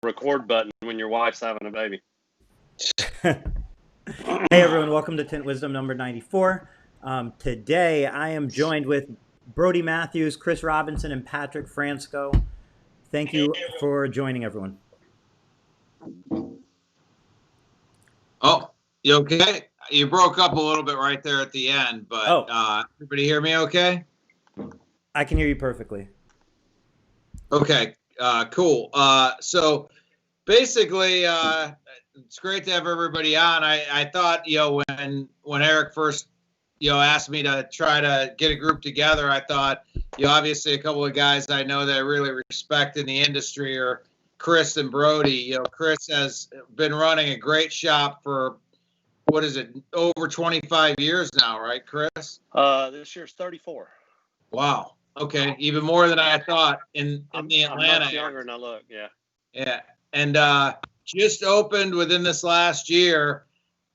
record button when your wife's having a baby. Hey everyone, welcome to Tint Wizdom number 94. Today I am joined with Brody Matthews, Chris Robinson, and Patrick Fransco. Thank you for joining, everyone. Oh, you okay? You broke up a little bit right there at the end, but everybody hear me okay? I can hear you perfectly. Okay, cool. So basically, it's great to have everybody on. I thought, when Eric first, asked me to try to get a group together, I thought, obviously a couple of guys I know that I really respect in the industry are Chris and Brody. Chris has been running a great shop for, what is it, over 25 years now, right, Chris? This year's 34. Wow. Okay, even more than I thought in the Atlanta. I'm much younger than I look. Yeah. Yeah, and just opened within this last year.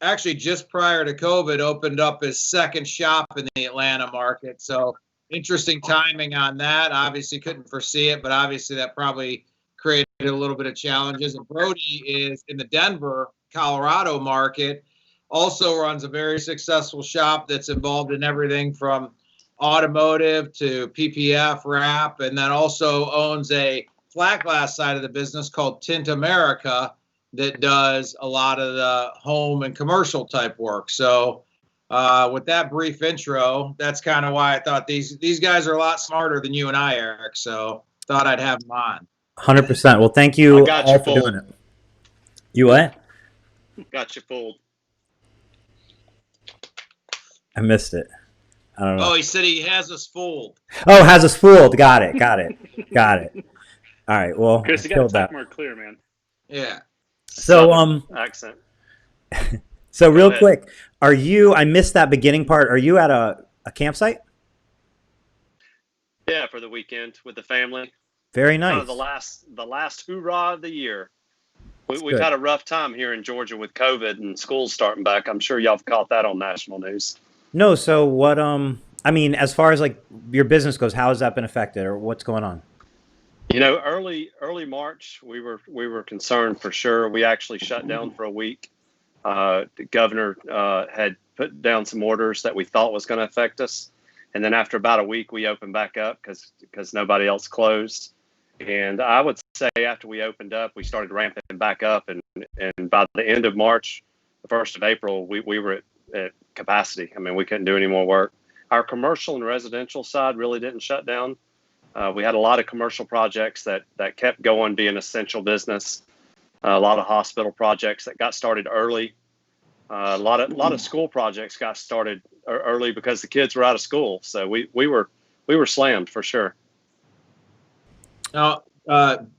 Actually, just prior to COVID, opened up his second shop in the Atlanta market. So interesting timing on that. Obviously, couldn't foresee it, but obviously that probably created a little bit of challenges. And Brody is in the Denver, Colorado market. Also runs a very successful shop that's involved in everything from automotive to PPF wrap, and then also owns a flat glass side of the business called Tint America that does a lot of the home and commercial type work. So with that brief intro, that's kind of why I thought these guys are a lot smarter than you and I, Eric. So thought I'd have them on. 100%. Well, thank you all for doing it. You what? Got you fooled. I missed it. I don't know. Oh, he said he has us fooled. Oh, has us fooled. Got it. Got it. All right. Well, Chris, you got to talk more clear, man. Yeah. So, accent. So real quick, I missed that beginning part. Are you at a campsite? Yeah, for the weekend with the family. Very nice. Kind of the last hoorah of the year. We've had a rough time here in Georgia with COVID and schools starting back. I'm sure y'all have caught that on national news. No, so what, as far as like your business goes, how has that been affected or what's going on? Early March, we were concerned for sure. We actually shut down for a week. The governor had put down some orders that we thought was going to affect us. And then after about a week, we opened back up because nobody else closed. And I would say after we opened up, we started ramping back up. And by the end of March, the 1st of April, we were at capacity. I mean, we couldn't do any more work. Our commercial and residential side really didn't shut down. We had a lot of commercial projects that kept going, being essential business. A lot of hospital projects that got started early. A lot of school projects got started early because the kids were out of school. So we were slammed for sure. Now,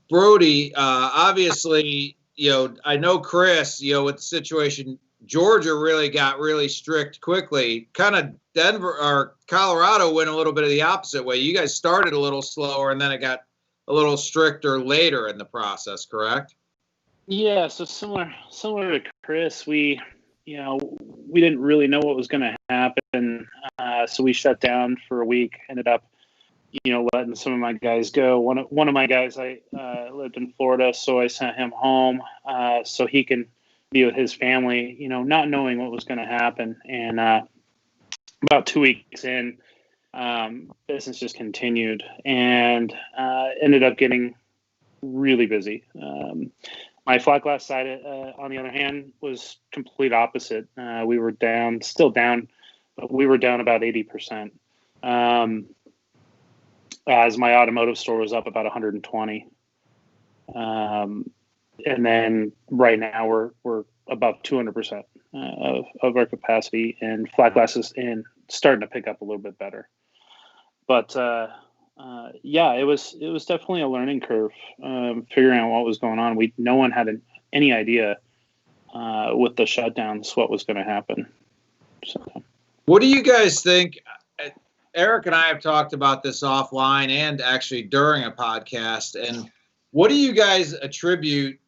Brody, obviously, I know Chris, with the situation. Georgia really got really strict quickly. Kind of Denver or Colorado went a little bit of the opposite way. You guys started a little slower and then it got a little stricter later in the process, correct? Yeah, so similar to Chris, we didn't really know what was going to happen. So we shut down for a week, ended up, letting some of my guys go. One of my guys, I lived in Florida, so I sent him home so he can be with his family, not knowing what was going to happen. And about 2 weeks in, business just continued and ended up getting really busy. My flat glass side, on the other hand, was complete opposite. We were still down, but we were down about 80%. As my automotive store was up about 120. And then right now we're above 200% of our capacity, and flat glass is starting to pick up a little bit better. But yeah, it was definitely a learning curve, figuring out what was going on. No one had any idea with the shutdowns what was going to happen. So, what do you guys think? Eric and I have talked about this offline and actually during a podcast. And what do you guys attribute?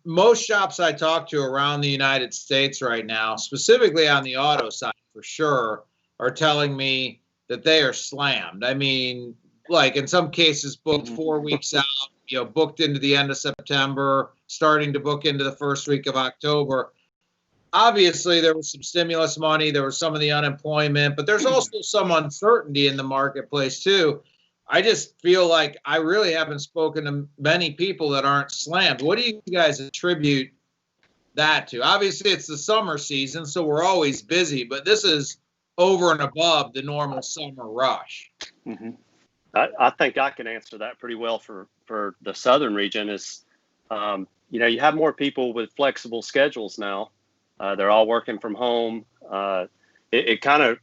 Most shops I talk to around the United States right now, specifically on the auto side for sure, are telling me that they are slammed. I mean, like in some cases booked 4 weeks out, booked into the end of September, starting to book into the first week of October. Obviously, there was some stimulus money. There was some of the unemployment, but there's also some uncertainty in the marketplace too. I just feel like I really haven't spoken to many people that aren't slammed. What do you guys attribute that to? Obviously, it's the summer season, so we're always busy, but this is over and above the normal summer rush. Mm-hmm. I think I can answer that pretty well for the southern region. Is you have more people with flexible schedules now. They're all working from home. It kind of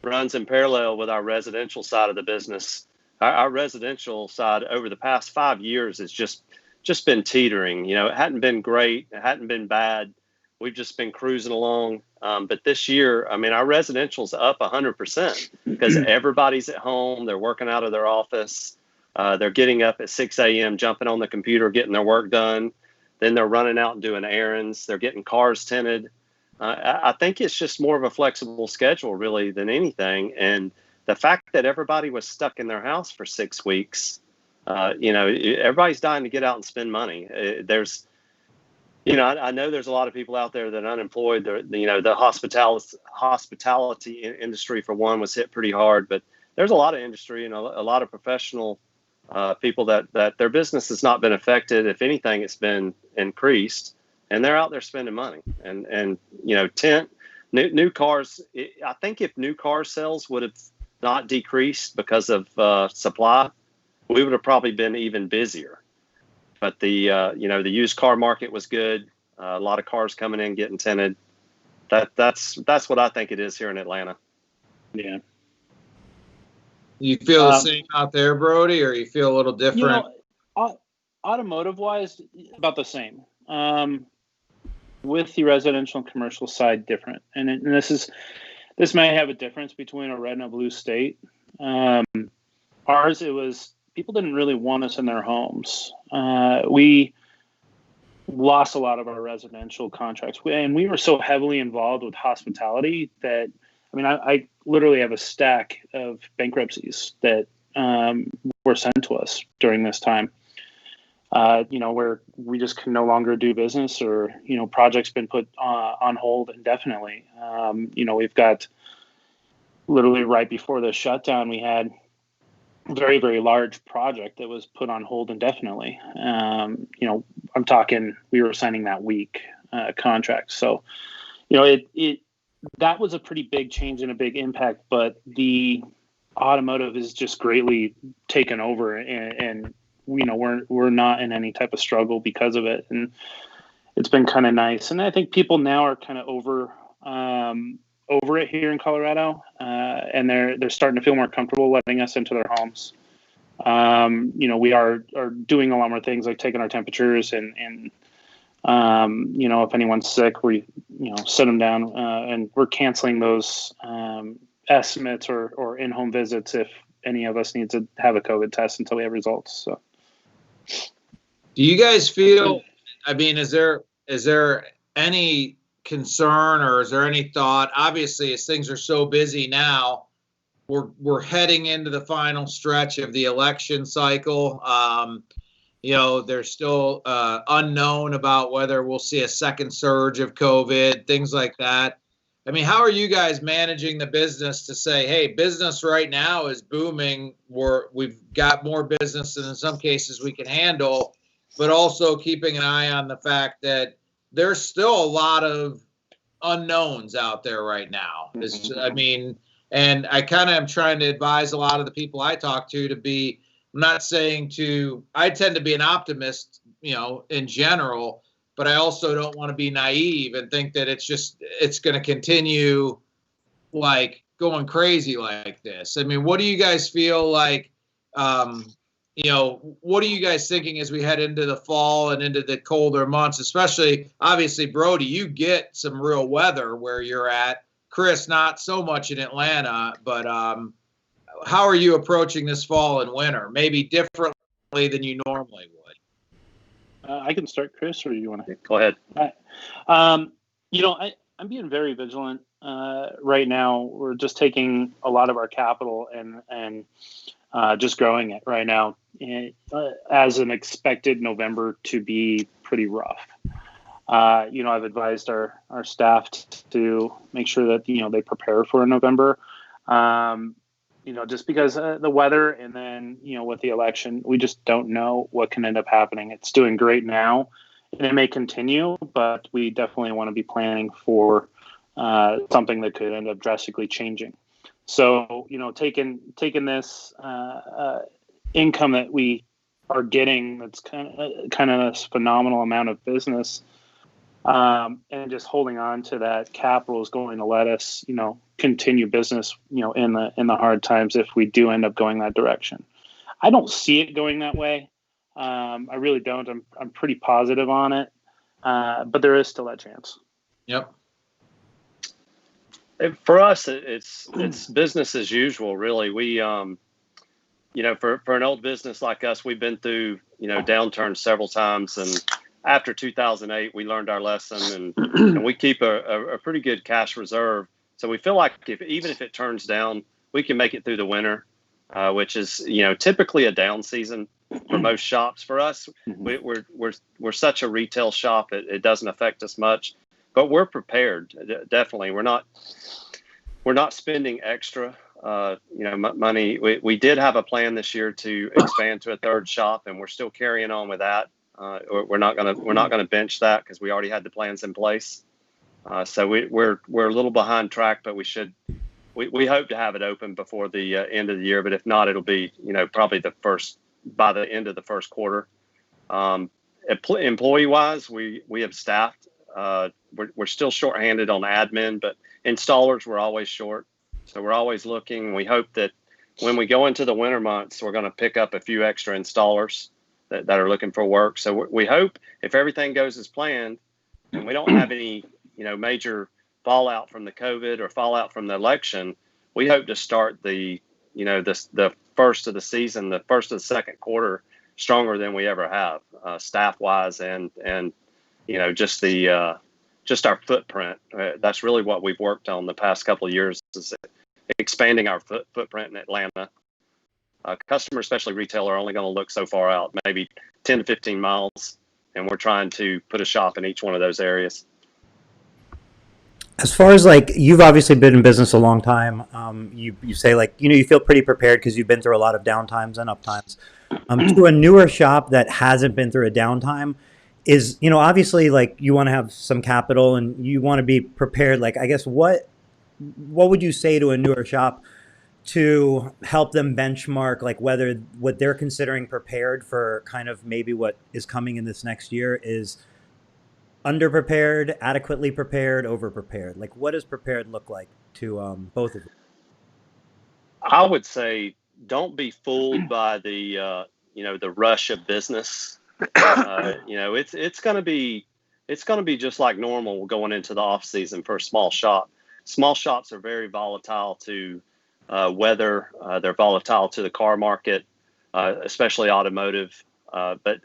runs in parallel with our residential side of the business. Our residential side over the past 5 years has just been teetering. It hadn't been great. It hadn't been bad. We've just been cruising along. But this year, our residential's up 100% because everybody's at home. They're working out of their office. They're getting up at 6 a.m., jumping on the computer, getting their work done. Then they're running out and doing errands. They're getting cars tinted. I think it's just more of a flexible schedule, really, than anything. And the fact that everybody was stuck in their house for 6 weeks, everybody's dying to get out and spend money. I know there's a lot of people out there that are unemployed. The hospitality industry, for one, was hit pretty hard. But there's a lot of industry and a lot of professional people that their business has not been affected. If anything, it's been increased, and they're out there spending money. And Tint, new cars. I think if new car sales would have not decreased because of supply, we would have probably been even busier. But the used car market was good. A lot of cars coming in getting tinted. That's what I think it is here in Atlanta. Yeah. You feel the same out there, Brody, or you feel a little different? Automotive-wise, about the same. With the residential and commercial side, different. And this may have a difference between a red and a blue state. Ours, it was people didn't really want us in their homes. We lost a lot of our residential contracts, and we were so heavily involved with hospitality that. I literally have a stack of bankruptcies that were sent to us during this time. Where we just can no longer do business, or projects been put on hold indefinitely. We've got literally right before the shutdown, we had a very, very large project that was put on hold indefinitely. I'm talking we were signing that week contract. So, that was a pretty big change and a big impact, but the automotive is just greatly taken over, and we're not in any type of struggle because of it, and it's been kind of nice. And I think people now are kind of over it here in Colorado, and they're starting to feel more comfortable letting us into their homes. We are doing a lot more things like taking our temperatures and if anyone's sick, we sit them down, and we're canceling those estimates or in-home visits if any of us need to have a COVID test until we have results. So, do you guys feel? Is there any concern, or is there any thought? Obviously, as things are so busy now, we're heading into the final stretch of the election cycle. There's still unknown about whether we'll see a second surge of COVID, things like that. How are you guys managing the business to say, hey, business right now is booming. We've got more business than in some cases we can handle, but also keeping an eye on the fact that there's still a lot of unknowns out there right now. And I kind of am trying to advise a lot of the people I talk to be, I'm not saying I tend to be an optimist, in general, but I also don't want to be naive and think that it's going to continue like going crazy like this. What do you guys feel like, what are you guys thinking as we head into the fall and into the colder months, especially obviously, Brody, you get some real weather where you're at. Chris, not so much in Atlanta, but, how are you approaching this fall and winter? Maybe differently than you normally would. I can start, Chris, or you want to? Go ahead. I'm being very vigilant right now. We're just taking a lot of our capital and just growing it right now, and, as an expected November to be pretty rough. I've advised our staff to make sure that, they prepare for November, just because the weather, and then, with the election, we just don't know what can end up happening. It's doing great now, and it may continue, but we definitely want to be planning for something that could end up drastically changing. So, taking this income that we are getting, that's kind of this phenomenal amount of business, and just holding on to that capital is going to let us, continue business, in the hard times if we do end up going that direction. I don't see it going that way. I really don't. I'm pretty positive on it, but there is still that chance. Yep. For us, it's business as usual. Really, we for an old business like us, we've been through downturns several times, and after 2008, we learned our lesson, and we keep a pretty good cash reserve. So we feel like even if it turns down, we can make it through the winter, which is typically a down season for most shops. For us, we're such a retail shop, it doesn't affect us much, but we're prepared. Definitely, we're not spending extra money. We did have a plan this year to expand to a third shop, and we're still carrying on with that. We're not gonna bench that because we already had the plans in place. So we're a little behind track, but we hope to have it open before the end of the year. But if not, it'll be probably by the end of the first quarter. Employee wise, we have staffed. We're still shorthanded on admin, but installers we're always short. So we're always looking. We hope that when we go into the winter months, we're going to pick up a few extra installers that are looking for work. So we hope if everything goes as planned and we don't have any, major fallout from the COVID or fallout from the election, we hope to start the first of the season, the first of the second quarter, stronger than we ever have, staff wise and just our footprint. That's really what we've worked on the past couple of years, is expanding our footprint in Atlanta. Customers, especially retail, are only going to look so far out, maybe 10 to 15 miles, and we're trying to put a shop in each one of those areas. As far as you've obviously been in business a long time, you say you feel pretty prepared because you've been through a lot of downtimes and uptimes. To a newer shop that hasn't been through a downtime, is obviously you want to have some capital and you want to be prepared. I guess what would you say to a newer shop to help them benchmark whether what they're considering prepared for kind of maybe what is coming in this next year is underprepared, adequately prepared, overprepared? What does prepared look like to both of you? I would say don't be fooled by the the rush of business. It's going to be just like normal going into the off season for a small shop. Small shops are very volatile to weather. They're volatile to the car market, especially automotive. But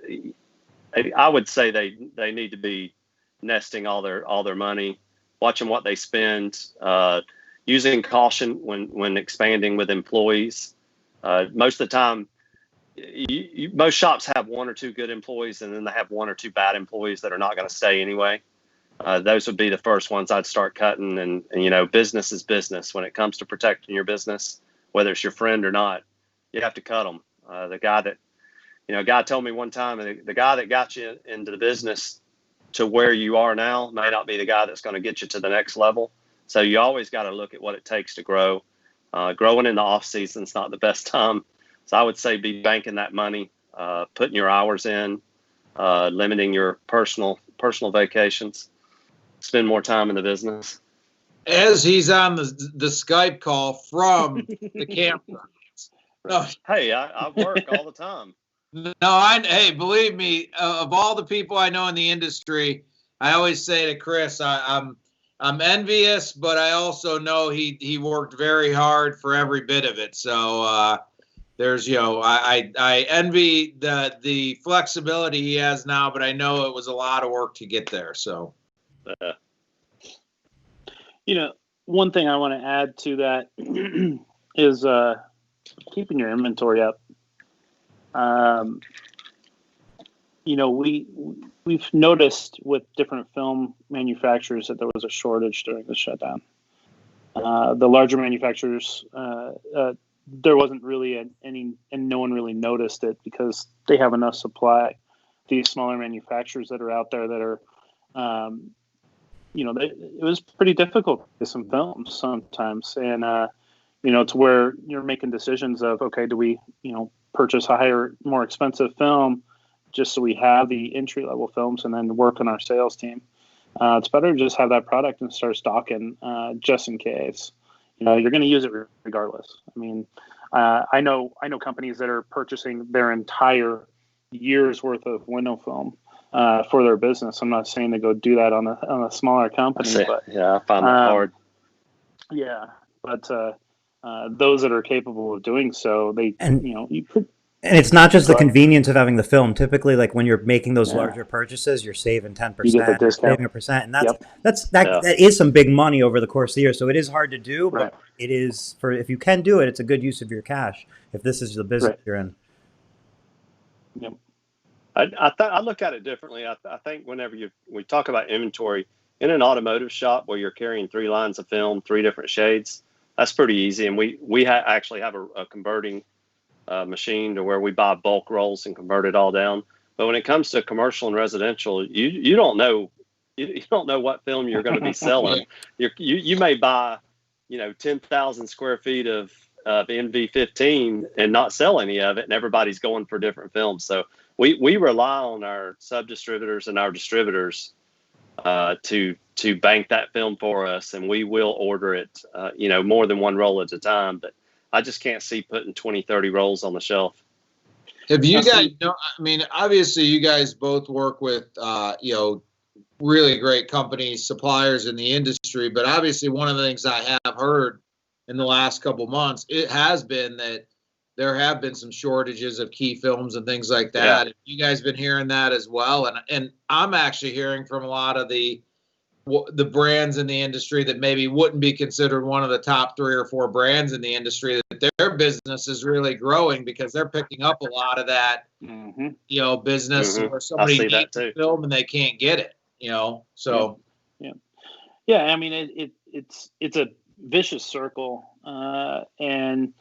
I would say they need to be nesting all their money, watching what they spend, using caution when expanding with employees. Most of the time, most shops have one or two good employees, and then they have one or two bad employees that are not going to stay anyway. Those would be the first ones I'd start cutting. And business is business. When it comes to protecting your business, whether it's your friend or not, you have to cut them. The guy that, a guy told me one time, the guy that got you into the business to where you are now may not be the guy that's going to get you to the next level. So you always got to look at what it takes to grow. Growing in the off season is not the best time. So I would say be banking that money, putting your hours in, limiting your personal vacations, spend more time in the business. As he's on the Skype call from the camera. No. Hey, I work all the time. No, hey, believe me, of all the people I know in the industry, I always say to Chris, I'm envious, but I also know he worked very hard for every bit of it. So there's, I envy the flexibility he has now, but I know it was a lot of work to get there. So, one thing I want to add to that is keeping your inventory up. We've noticed with different film manufacturers that there was a shortage during the shutdown. The larger manufacturers, there wasn't really any, and no one really noticed it because they have enough supply. These smaller manufacturers that are out there that are, it was pretty difficult to get some films sometimes, and to where you're making decisions of, okay, do we, purchase a higher, more expensive film just so we have the entry level films and then work on our sales team. It's better to just have that product and start stocking just in case. You're going to use it regardless. I mean, I know companies that are purchasing their entire year's worth of window film for their business. I'm not saying to go do that on a smaller company, but yeah, I find that hard. Yeah, but those that are capable of doing so, you could. And it's not just the convenience of having the film. Typically, like when you're making those larger purchases, you're saving 10%, you get the discount. saving 1%, and that is some big money over the course of the year. So it is hard to do, but it is if you can do it, it's a good use of your cash. If this is the business you're in. Yep. I look at it differently. I think whenever we talk about inventory in an automotive shop where you're carrying 3 lines of film, 3 different shades, that's pretty easy. And we actually have a converting machine to where we buy bulk rolls and convert it all down. But when it comes to commercial and residential, you don't know what film you're going to be selling. You may buy 10,000 square feet of NV15 and not sell any of it, and everybody's going for different films. So we rely on our sub distributors and our distributors to bank that film for us, and we will order it more than 1 roll at a time. But I just can't see putting 20, 30 rolls on the shelf. Have you guys, obviously you guys both work with, really great companies, suppliers in the industry, but obviously one of the things I have heard in the last couple of months, it has been that there have been some shortages of key films and things like that. Yeah. Have you guys been hearing that as well? And I'm actually hearing from a lot of the brands in the industry that maybe wouldn't be considered one of the top 3 or 4 brands in the industry, that their business is really growing because they're picking up a lot of that, business where somebody needs a film and they can't get it, so. Yeah. I mean, it's a vicious circle. And,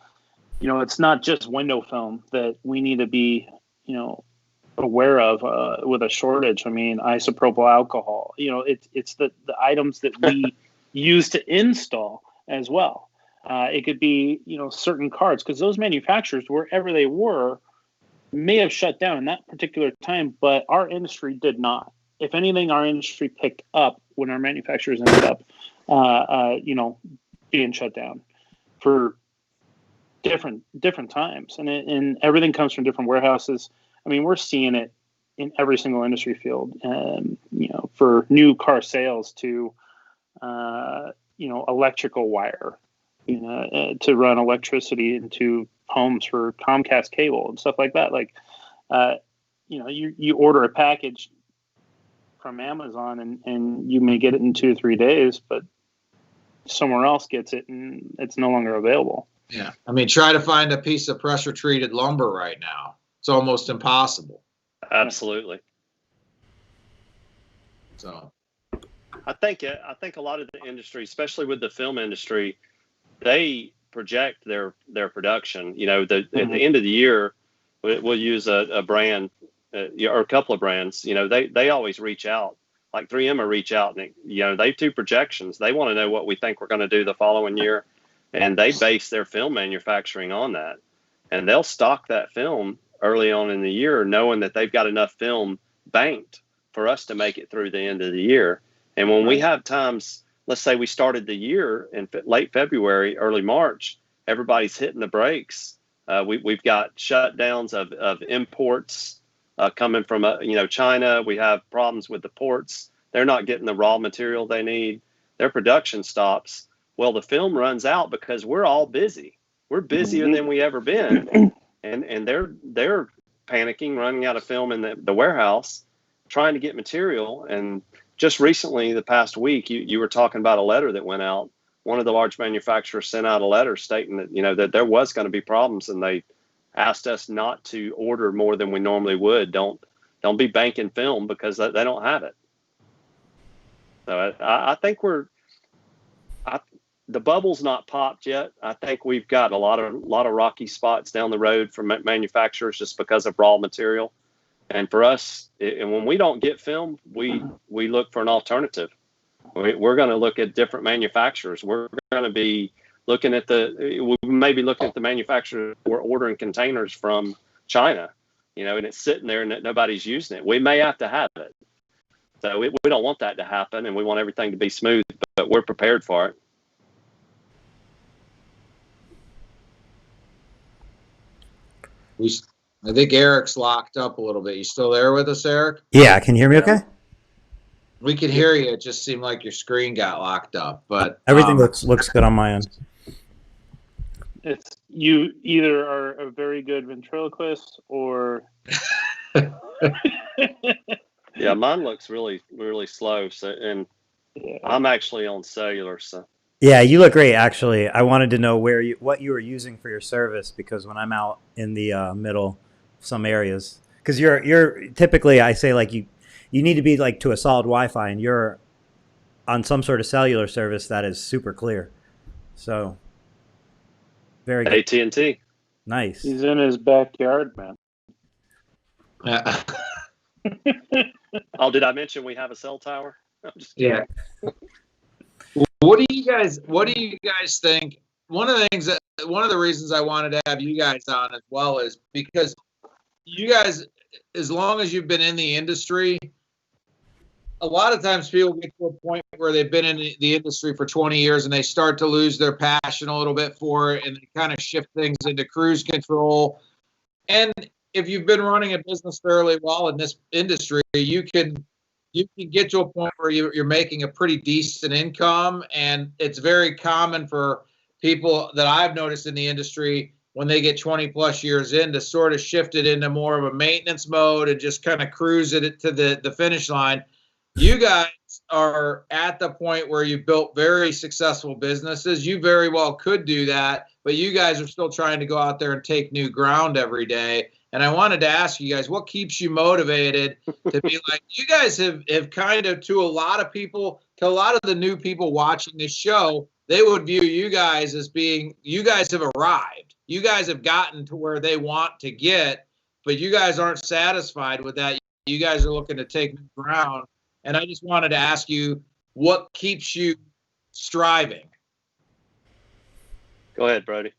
it's not just window film that we need to be, aware of with a shortage. I mean, isopropyl alcohol, it's the items that we use to install as well. It could be, certain cards, because those manufacturers, wherever they were, may have shut down in that particular time, but our industry did not. If anything, our industry picked up when our manufacturers ended up, being shut down for different times, and everything comes from different warehouses. I mean, we're seeing it in every single industry field, for new car sales to, electrical wire, to run electricity into homes for Comcast cable and stuff like that. Like, you order a package from Amazon and you may get it in 2 or 3 days, but somewhere else gets it and it's no longer available. Yeah. I mean, try to find a piece of pressure treated lumber right now. It's almost impossible. Absolutely. So I think a lot of the industry, especially with the film industry, they project their production. At the end of the year, we'll use a brand or a couple of brands. They always reach out. Like 3M will reach out and they do projections. They want to know what we think we're going to do the following year, and they base their film manufacturing on that. And they'll stock that film early on in the year, knowing that they've got enough film banked for us to make it through the end of the year. And when we have times, let's say we started the year in late February, early March, everybody's hitting the brakes. We've got shutdowns of imports coming from China. We have problems with the ports. They're not getting the raw material they need. Their production stops. Well, the film runs out because we're all busy. We're busier than we ever been. And they're panicking, running out of film in the warehouse, trying to get material. And just recently, the past week, you were talking about a letter that went out. one of the large manufacturers sent out a letter stating that, that there was going to be problems, and they asked us not to order more than we normally would. Don't be banking film because they don't have it. So I think the bubble's not popped yet. I think we've got a lot of rocky spots down the road from manufacturers just because of raw material. And for us, and when we don't get film, we look for an alternative. We're going to look at different manufacturers. We're going to be looking at the manufacturers we're ordering containers from China, and it's sitting there and nobody's using it. We may have to have it. So we don't want that to happen, and we want everything to be smooth, but we're prepared for it. I think Eric's locked up a little bit. You still there with us, Eric? Yeah, can you hear me okay? We can hear you. It just seemed like your screen got locked up, but everything looks good on my end. It's you either are a very good ventriloquist or yeah, mine looks really, really slow. So, and I'm actually on cellular. So yeah, you look great. Actually, I wanted to know what you were using for your service, because when I'm out in the middle, some areas, because you're typically, I say, like you need to be like to a solid Wi-Fi, and you're on some sort of cellular service that is super clear. So very good. AT&T. Nice. He's in his backyard, man. Yeah. Oh, did I mention we have a cell tower? Yeah. What do you guys think? One of the reasons I wanted to have you guys on as well is because you guys, as long as you've been in the industry, a lot of times people get to a point where they've been in the industry for 20 years and they start to lose their passion a little bit for it, and they kind of shift things into cruise control. And if you've been running a business fairly well in this industry, you can get to a point where you're making a pretty decent income. And it's very common for people that I've noticed in the industry, when they get 20 plus years in, to sort of shift it into more of a maintenance mode and just kind of cruise it to the finish line. You guys are at the point where you've built very successful businesses. You very well could do that, but you guys are still trying to go out there and take new ground every day. And I wanted to ask you guys, what keeps you motivated to be like, you guys have kind of, to a lot of the new people watching this show, they would view you guys as being, you guys have arrived. You guys have gotten to where they want to get, but you guys aren't satisfied with that. You guys are looking to take new ground. And I just wanted to ask you, what keeps you striving? Go ahead, Brody.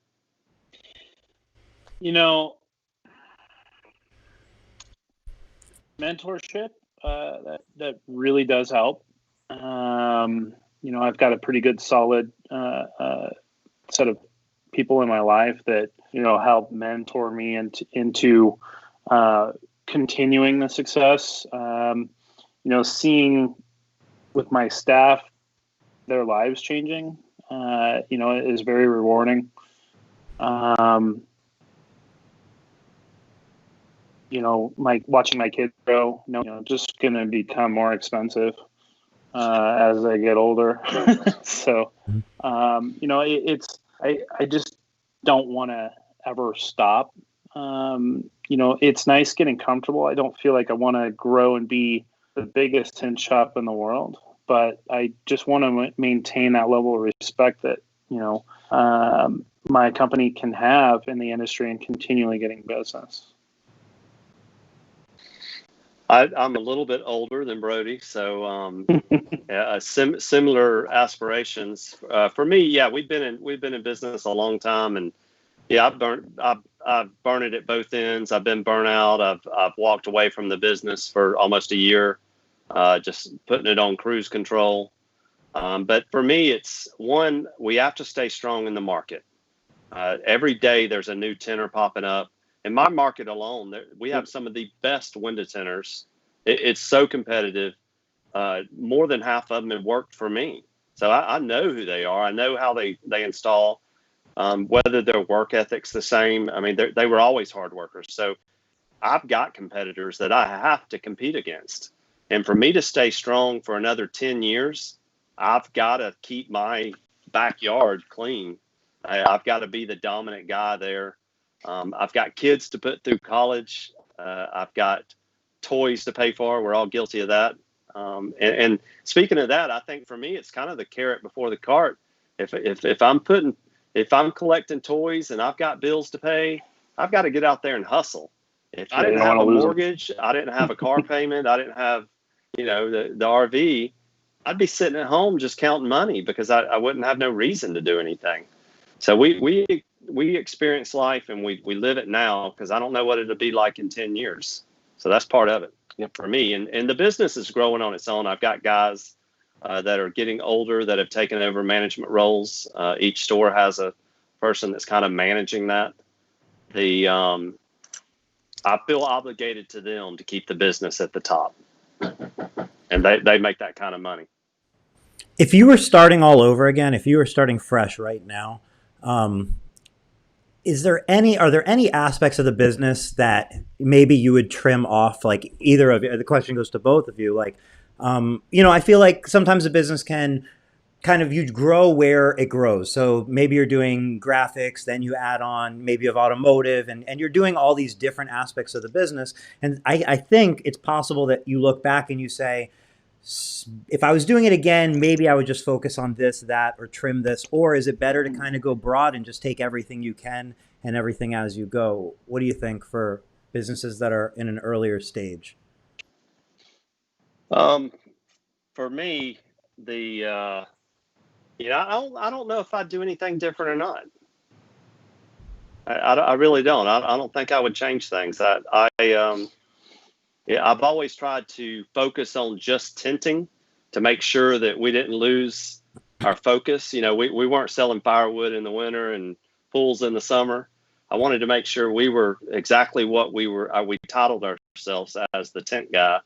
Mentorship, that really does help. I've got a pretty good, solid set of people in my life that help mentor me into continuing the success. Seeing with my staff their lives changing, is very rewarding. Watching my kids grow, just going to become more expensive as they get older. So, I just don't want to ever stop. It's nice getting comfortable. I don't feel like I want to grow and be the biggest tint shop in the world, but I just want to maintain that level of respect that, my company can have in the industry and continually getting business. I'm a little bit older than Brody, so similar aspirations. For me, yeah, we've been in business a long time, and yeah, I've burned it at both ends. I've been burnt out. I've walked away from the business for almost a year, just putting it on cruise control. But for me, it's one, we have to stay strong in the market. Every day there's a new tinter popping up. In my market alone, we have some of the best window tinters. It's so competitive. More than half of them have worked for me. So I know who they are. I know how they install, whether their work ethic's the same. I mean, they were always hard workers. So I've got competitors that I have to compete against. And for me to stay strong for another 10 years, I've got to keep my backyard clean. I've got to be the dominant guy there. I've got kids to put through college. I've got toys to pay for. We're all guilty of that. And speaking of that, I think for me, it's kind of the carrot before the cart. If I'm collecting toys and I've got bills to pay, I've got to get out there and hustle. If I didn't have a mortgage, I didn't have a car payment, I didn't have, the RV, I'd be sitting at home just counting money because I wouldn't have no reason to do anything. So we experience life and we live it now because I don't know what it'll be like in 10 years. So that's part of it for me. And the business is growing on its own. I've got guys that are getting older that have taken over management roles. Each store has a person that's kind of managing that. I feel obligated to them to keep the business at the top. And they make that kind of money. If you were starting all over again, if you were starting fresh right now, are there any aspects of the business that maybe you would trim off? Like either of you, the question goes to both of you. Like, I feel like sometimes a business can you grow where it grows. So maybe you're doing graphics, then you add on maybe of automotive and you're doing all these different aspects of the business. And I think it's possible that you look back and you say, if I was doing it again, maybe I would just focus on this, that, or trim this. Or is it better to kind of go broad and just take everything you can and everything as you go? What do you think for businesses that are in an earlier stage? For me, I don't know if I'd do anything different or not. I really don't. I don't think I would change things. I've always tried to focus on just tinting to make sure that we didn't lose our focus. We weren't selling firewood in the winter and pools in the summer. I wanted to make sure we were exactly what we were. We titled ourselves as the tint guy.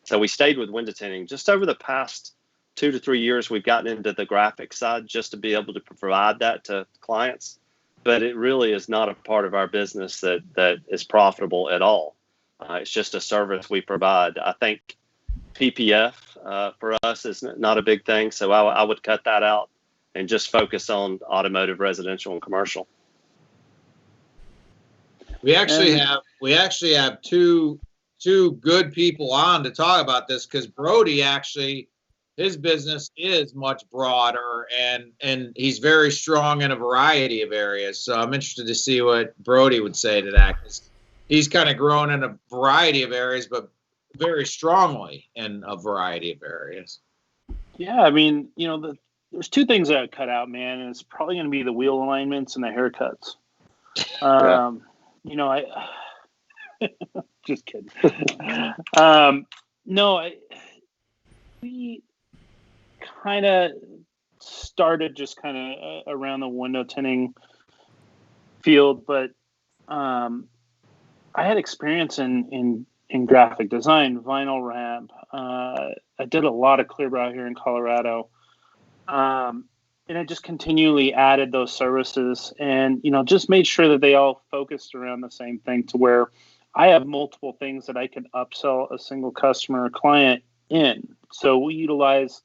So we stayed with window tinting. Just over the past 2 to 3 years, we've gotten into the graphic side just to be able to provide that to clients. But it really is not a part of our business that is profitable at all. It's just a service we provide. I think PPF for us is not a big thing, so I would cut that out and just focus on automotive, residential, and commercial. We actually have two good people on to talk about this because Brody actually, his business is much broader and he's very strong in a variety of areas. So I'm interested to see what Brody would say to that because he's kind of grown in a variety of areas, but very strongly in a variety of areas. Yeah, I mean, there's two things that I'd cut out, man, and it's probably going to be the wheel alignments and the haircuts. I just kidding. We kind of started just kind of around the window tinting field, but I had experience in graphic design, vinyl wrap. I did a lot of clear brow here in Colorado. And I just continually added those services and, just made sure that they all focused around the same thing to where I have multiple things that I can upsell a single customer or client in. So we utilize,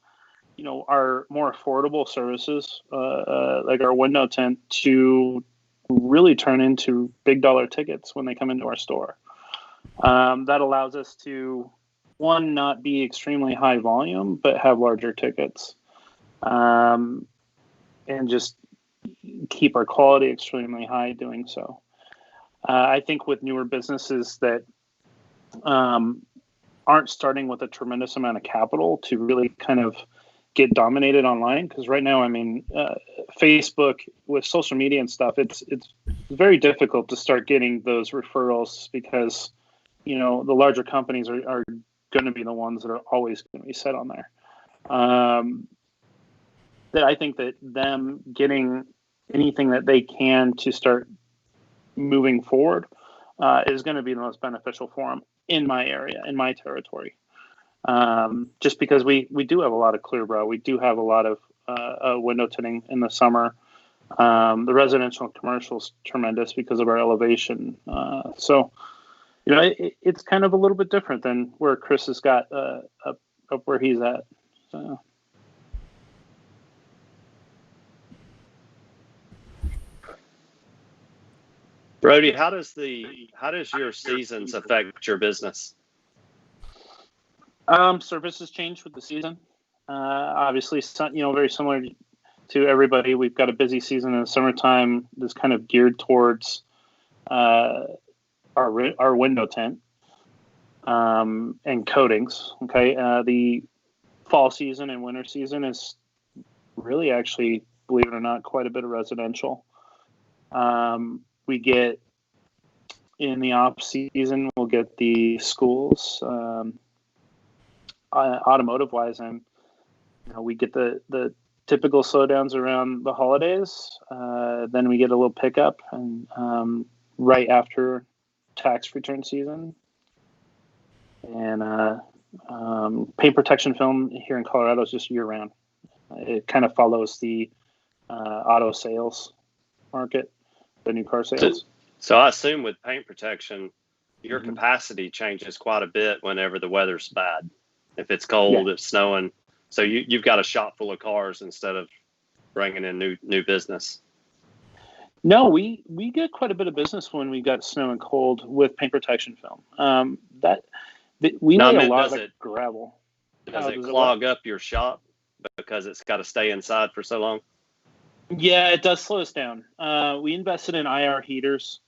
our more affordable services, like our window tint, to really turn into big dollar tickets when they come into our store. That allows us to, one, not be extremely high volume, but have larger tickets. And just keep our quality extremely high doing so. I think with newer businesses that aren't starting with a tremendous amount of capital to really kind of get dominated online, because right now, Facebook with social media and stuff, it's very difficult to start getting those referrals because, the larger companies are going to be the ones that are always going to be set on there. That I think that them getting anything that they can to start moving forward is going to be the most beneficial for them in my area, in my territory. Just because we do have a lot of clear brow. We do have a lot of window tinting in the summer. The residential and commercial is tremendous because of our elevation. So, it's kind of a little bit different than where Chris has got up where he's at. So. Brody, how does your seasons affect your business? Services change with the season. Obviously, very similar to everybody. We've got a busy season in the summertime that's kind of geared towards our window tint and coatings. Okay, the fall season and winter season is really, actually, believe it or not, quite a bit of residential. We get in the off season, we'll get the schools. Automotive wise, and we get the typical slowdowns around the holidays. Then we get a little pickup, and right after tax return season. And paint protection film here in Colorado is just year round. It kind of follows the auto sales market, the new car sales. So I assume with paint protection, your capacity changes quite a bit whenever the weather's bad. If it's cold, it's snowing. So you've got a shop full of cars instead of bringing in new business. No, we get quite a bit of business when we got snow and cold with paint protection film. We need a lot of gravel. Does it clog up your shop because it's got to stay inside for so long? Yeah, it does slow us down. We invested in IR heaters.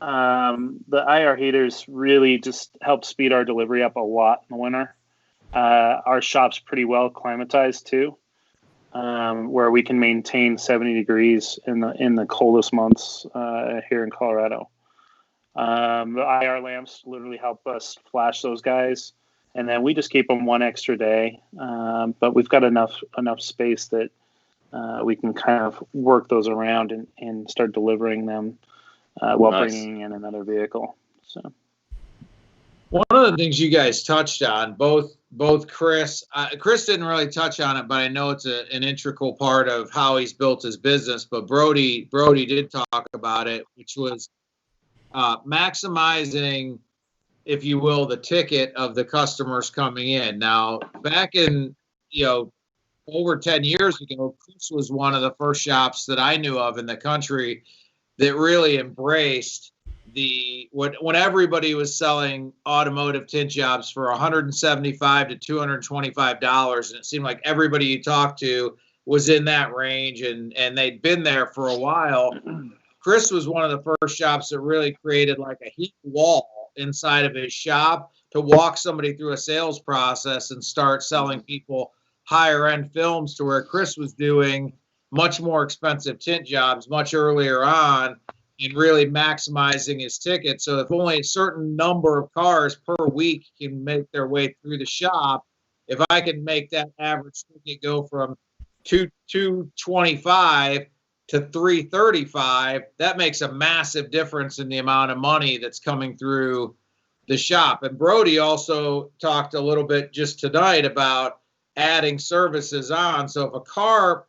The IR heaters really just help speed our delivery up a lot in the winter. Our shop's pretty well climatized too, where we can maintain 70 degrees in the coldest months here in Colorado. The IR lamps literally help us flash those guys, and then we just keep them one extra day. But we've got enough space that we can kind of work those around and start delivering them while bringing in another vehicle. So. One of the things you guys touched on, both Chris didn't really touch on it, but I know it's an integral part of how he's built his business. But Brody did talk about it, which was maximizing, if you will, the ticket of the customers coming in. Now, back in over 10 years ago, Chris was one of the first shops that I knew of in the country that really embraced when everybody was selling automotive tint jobs for $175 to $225, and it seemed like everybody you talked to was in that range, and they'd been there for a while. Chris was one of the first shops that really created like a heat wall inside of his shop to walk somebody through a sales process and start selling people higher end films, to where Chris was doing much more expensive tint jobs much earlier on and really maximizing his ticket. So if only a certain number of cars per week can make their way through the shop, if I can make that average ticket go from $225 to $335, that makes a massive difference in the amount of money that's coming through the shop. And Brody also talked a little bit just tonight about adding services on. So if a car,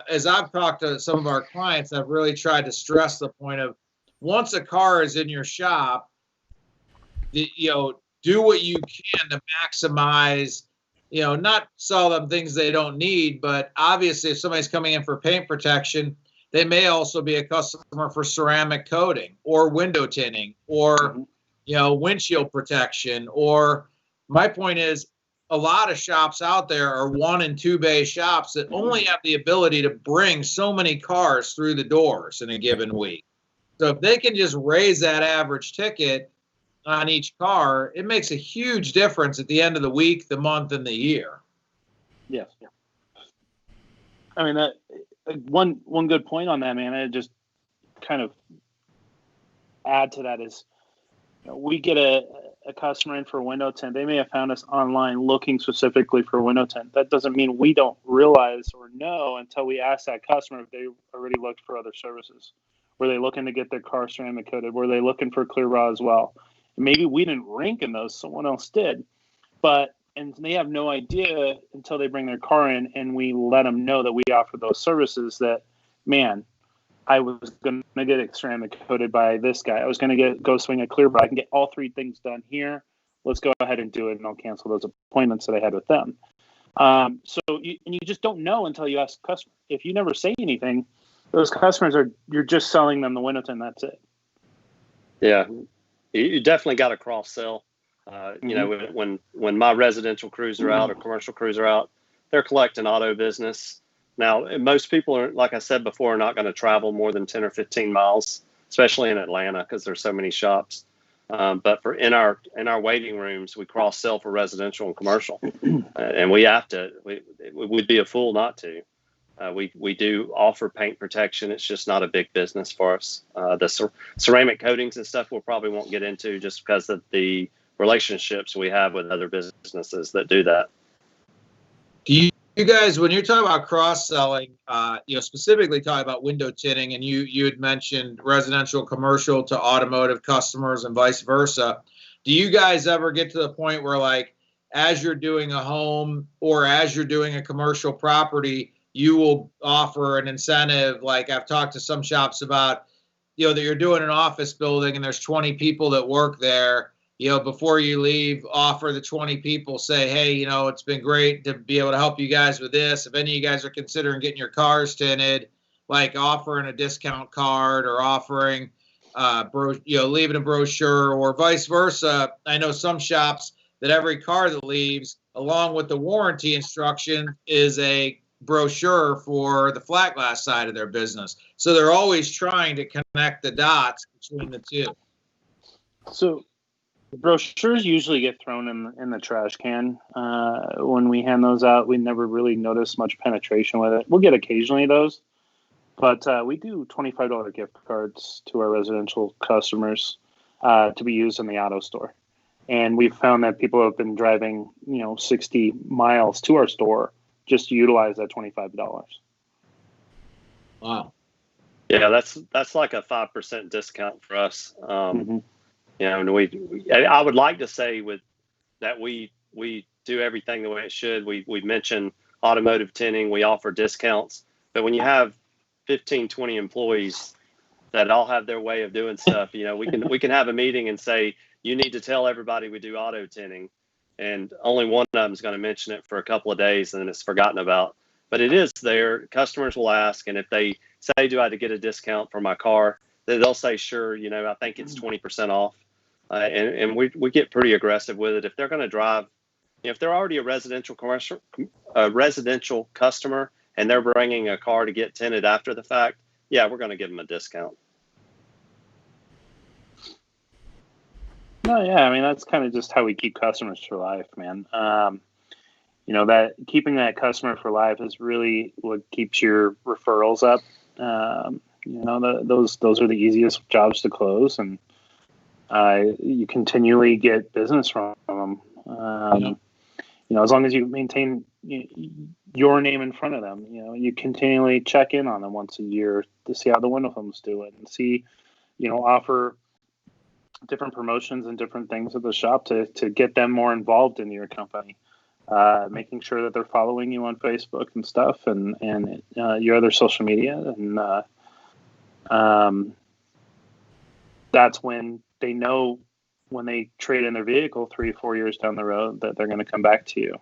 as I've talked to some of our clients, I've really tried to stress the point of, once a car is in your shop, do what you can to maximize, not sell them things they don't need, but obviously if somebody's coming in for paint protection, they may also be a customer for ceramic coating or window tinting or, windshield protection. Or my point is, a lot of shops out there are 1 and 2 bay shops that only have the ability to bring so many cars through the doors in a given week. So if they can just raise that average ticket on each car, it makes a huge difference at the end of the week, the month, and the year. Yes. I mean, that one good point on that, man. I just kind of add to that is, we get a customer in for a window tint. They may have found us online looking specifically for a window tint. That doesn't mean we don't realize or know until we ask that customer if they already looked for other services. Were they looking to get their car ceramic coated? Were they looking for clear raw as well? Maybe we didn't rank in those, someone else did. And they have no idea until they bring their car in and we let them know that we offer those services, that, man, I was going to get it ceramic coated by this guy. I was going to go swing a clear, but I can get all 3 things done here. Let's go ahead and do it, and I'll cancel those appointments that I had with them. So you just don't know until you ask the customer. If you never say anything, those customers you're just selling them the window tint. That's it. Yeah, you definitely got to cross sell. You know, when my residential crews are out or commercial crews are out, they're collecting auto business. Now, most people are, like I said before, are not going to travel more than 10 or 15 miles, especially in Atlanta because there's so many shops. But for in our waiting rooms, we cross sell for residential and commercial, and we have to. We'd be a fool not to. We do offer paint protection. It's just not a big business for us. The ceramic coatings and stuff we probably won't get into just because of the relationships we have with other businesses that do that. Do you guys, when you're talking about cross-selling, specifically talking about window tinting, and you had mentioned residential, commercial to automotive customers and vice versa, do you guys ever get to the point where, like, as you're doing a home or as you're doing a commercial property, you will offer an incentive? Like, I've talked to some shops about, that you're doing an office building and there's 20 people that work there. Before you leave, offer the 20 people, say, hey, it's been great to be able to help you guys with this. If any of you guys are considering getting your cars tinted, like offering a discount card or offering, leaving a brochure, or vice versa. I know some shops that every car that leaves, along with the warranty instruction, is a brochure for the flat glass side of their business. So they're always trying to connect the dots between the two. So brochures usually get thrown in the trash can when we hand those out. We never really notice much penetration with it. We'll get occasionally those, but we do $25 gift cards to our residential customers to be used in the auto store. And we've found that people have been driving 60 miles to our store just to utilize that $25. Wow. Yeah, that's like a 5% discount for us. And I would like to say that we do everything the way it should. We mention automotive tinting, we offer discounts, but when you have 15, 20 employees that all have their way of doing stuff, we can have a meeting and say, you need to tell everybody we do auto tinting, and only one of them is going to mention it for a couple of days and then it's forgotten about. But it is there. Customers will ask, and if they say, do I have to get a discount for my car, then they'll say, sure, I think it's 20% off. And we get pretty aggressive with it. If they're going to drive, if they're already a residential customer and they're bringing a car to get tinted after the fact, yeah, we're going to give them a discount. No, yeah, I mean, that's kind of just how we keep customers for life, man. That keeping that customer for life is really what keeps your referrals up. Those are the easiest jobs to close, and you continually get business from them. As long as you maintain your name in front of them, you continually check in on them once a year to see how the window film's doing, and see, offer different promotions and different things at the shop to get them more involved in your company. Making sure that they're following you on Facebook and stuff, and your other social media, and that's when they know, when they trade in their vehicle 3 or 4 years down the road, that they're going to come back to you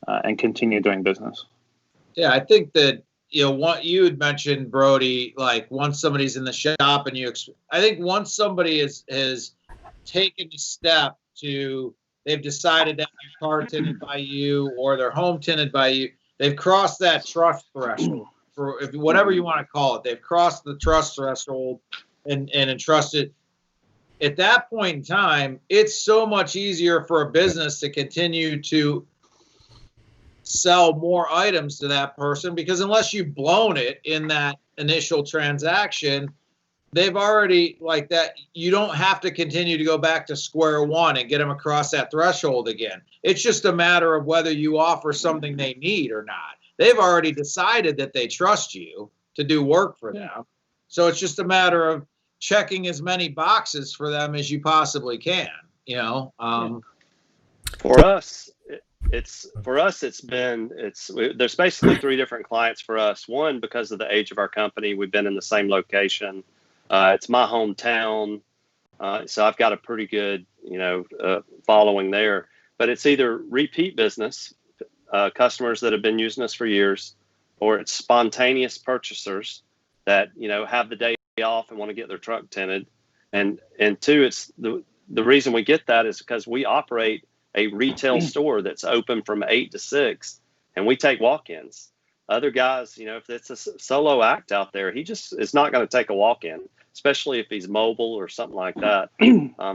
and continue doing business. Yeah, I think that what you had mentioned, Brody, like once somebody's in the shop and I think once somebody has taken a step to, they've decided to have their car tinted by you or their home tinted by you, they've crossed that trust threshold, for whatever you want to call it. They've crossed the trust threshold and entrusted. At that point in time, it's so much easier for a business to continue to sell more items to that person, because unless you've blown it in that initial transaction, they've already, like that, you don't have to continue to go back to square one and get them across that threshold again. It's just a matter of whether you offer something they need or not. They've already decided that they trust you to do work for them. So it's just a matter of checking as many boxes for them as you possibly can, For us, there's basically 3 different clients for us. One, because of the age of our company, we've been in the same location. It's my hometown, so I've got a pretty good, following there. But it's either repeat business, customers that have been using us for years, or it's spontaneous purchasers that, have the day off and want to get their truck tinted. and two, it's the reason we get that is because we operate a retail store that's open from 8 to 6, and we take walk-ins. Other guys, if it's a solo act out there, he just is not going to take a walk-in, especially if he's mobile or something like that.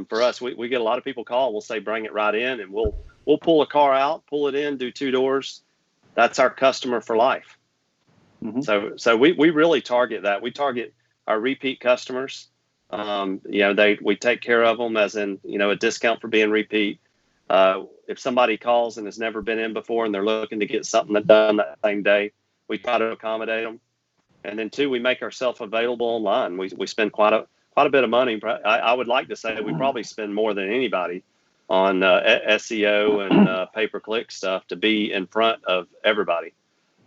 For us, we get a lot of people call. We'll say, bring it right in, and we'll pull a car out, pull it in, do 2 doors. That's our customer for life. Mm-hmm. So we really target that. We target our repeat customers. We take care of them as in, a discount for being repeat. If somebody calls and has never been in before and they're looking to get something done that same day, we try to accommodate them. And then 2, we make ourselves available online. We spend quite a bit of money. I would like to say we probably spend more than anybody on SEO and pay-per-click stuff to be in front of everybody.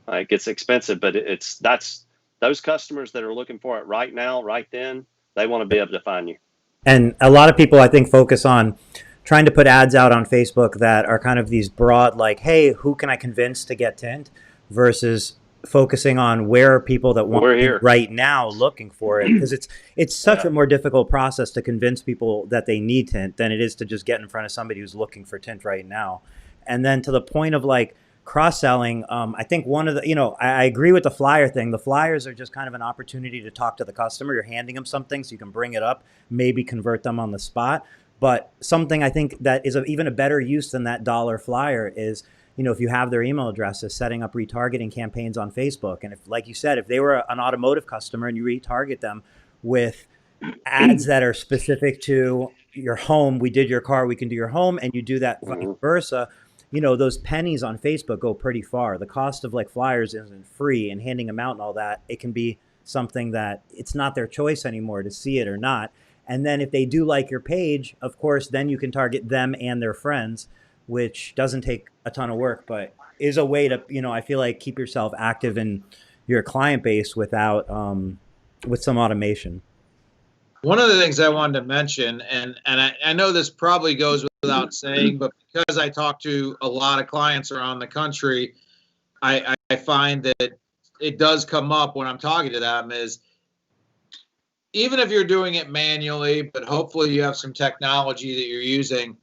It gets expensive, but that's those customers that are looking for it right now, right then, they want to be able to find you. And a lot of people, I think, focus on trying to put ads out on Facebook that are kind of these broad, like, hey, who can I convince to get tint, versus focusing on where are people that want it right now looking for it, because it's such a more difficult process to convince people that they need tint than it is to just get in front of somebody who's looking for tint right now. And then to the point of like cross-selling, I think one of the, I agree with the flyer thing. The flyers are just kind of an opportunity to talk to the customer. You're handing them something so you can bring it up, maybe convert them on the spot. But something I think that is even a better use than that dollar flyer is, if you have their email addresses, setting up retargeting campaigns on Facebook. And if, like you said, if they were an automotive customer and you retarget them with ads that are specific to your home, we did your car, we can do your home, and you do that vice versa, those pennies on Facebook go pretty far. The cost of like flyers isn't free, and handing them out and all that, it can be something that it's not their choice anymore to see it or not. And then if they do like your page, of course, then you can target them and their friends, which doesn't take a ton of work, but is a way to, I feel like keep yourself active in your client base without, with some automation. One of the things I wanted to mention, and I know this probably goes without saying, but because I talk to a lot of clients around the country, I find that it does come up when I'm talking to them is, even if you're doing it manually, but hopefully you have some technology that you're using,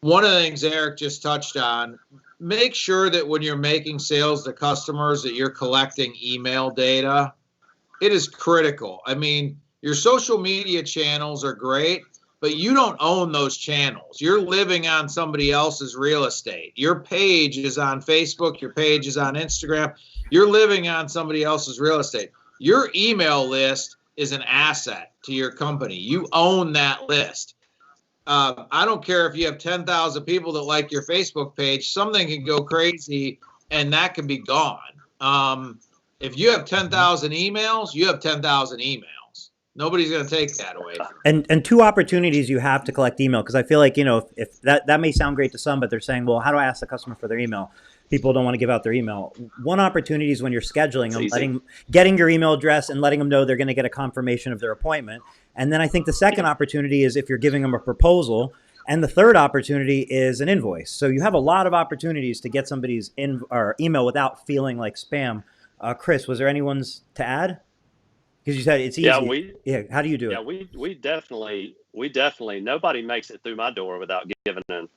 one of the things Eric just touched on, make sure that when you're making sales to customers that you're collecting email data. It is critical. I mean, your social media channels are great, but you don't own those channels. You're living on somebody else's real estate. Your page is on Facebook. Your page is on Instagram. You're living on somebody else's real estate. Your email list is an asset to your company. You own that list. I don't care if you have 10,000 people that like your Facebook page, something can go crazy and that can be gone. If you have 10,000 emails, you have 10,000 emails. Nobody's going to take that away from you. And 2 opportunities you have to collect email, because I feel like, if that may sound great to some, but they're saying, well, how do I ask the customer for their email? People don't want to give out their email. One opportunity is when you're scheduling them, getting your email address and letting them know they're going to get a confirmation of their appointment. And then I think the second opportunity is if you're giving them a proposal. And the third opportunity is an invoice. So you have a lot of opportunities to get somebody's email without feeling like spam. Chris, was there anyone's to add? Because you said it's easy. How do you do it? Yeah, we definitely, nobody makes it through my door without giving them,